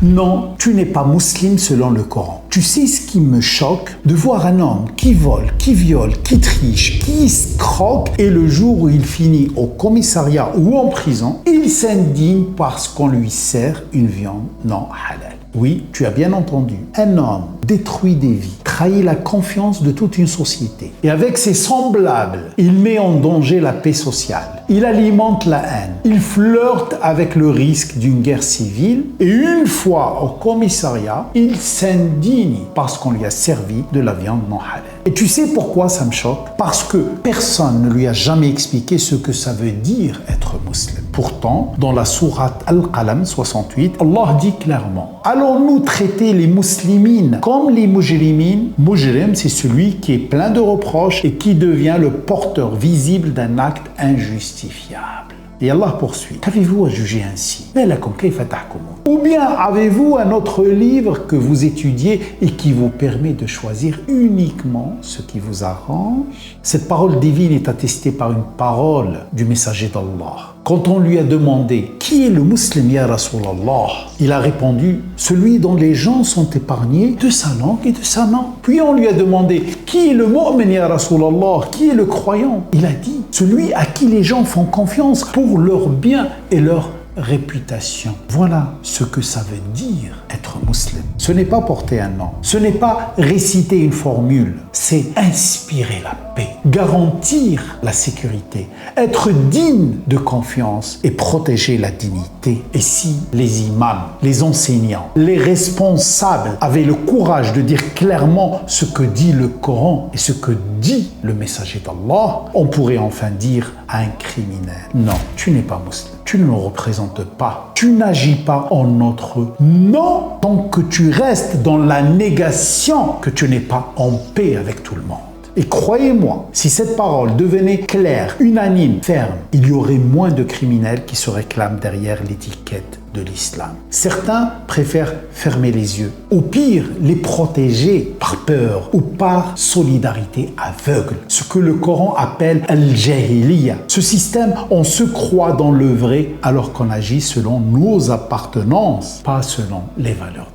Non, tu n'es pas musulman selon le Coran. Tu sais ce qui me choque? De voir un homme qui vole, qui viole, qui triche, qui escroque, et le jour où il finit au commissariat ou en prison, il s'indigne parce qu'on lui sert une viande non halal. Oui, tu as bien entendu. Un homme détruit des vies, trahit la confiance de toute une société. Et avec ses semblables, il met en danger la paix sociale. Il alimente la haine. Il flirte avec le risque d'une guerre civile. Et une fois au commissariat, il s'indigne parce qu'on lui a servi de la viande non halal. Et tu sais pourquoi ça me choque? Parce que personne ne lui a jamais expliqué ce que ça veut dire être musulman. Pourtant, dans la sourate Al-Qalam 68, Allah dit clairement: allons-nous traiter les muslimines comme les mujrimines? Mujrim, c'est celui qui est plein de reproches et qui devient le porteur visible d'un acte injustifiable. Et Allah poursuit: qu'avez-vous à juger ainsi? Ou bien avez-vous un autre livre que vous étudiez et qui vous permet de choisir uniquement ce qui vous arrange? Cette parole divine est attestée par une parole du messager d'Allah. Quand on lui a demandé « Qui est le musulman, ya Rasulallah ?» il a répondu « Celui dont les gens sont épargnés de sa langue et de sa main. » Puis on lui a demandé « Qui est le mu'min, ya Rasulallah ?» Qui est le croyant? Il a dit « Celui à qui les gens font confiance pour leur bien et leur réputation. » Voilà ce que ça veut dire être musulman. Ce n'est pas porter un nom, ce n'est pas réciter une formule, c'est inspirer la paix, garantir la sécurité, être digne de confiance et protéger la dignité. Et si les imams, les enseignants, les responsables avaient le courage de dire clairement ce que dit le Coran et ce que dit le messager d'Allah, on pourrait enfin dire à un criminel: non, tu n'es pas musulman. Tu ne le représentes pas. Tu n'agis pas en notre nom tant que tu restes dans la négation que tu n'es pas en paix avec tout le monde. Et croyez-moi, si cette parole devenait claire, unanime, ferme, il y aurait moins de criminels qui se réclament derrière l'étiquette de l'islam. Certains préfèrent fermer les yeux, ou pire, les protéger par peur ou par solidarité aveugle, ce que le Coran appelle al-jahiliya. Ce système, on se croit dans le vrai alors qu'on agit selon nos appartenances, pas selon les valeurs.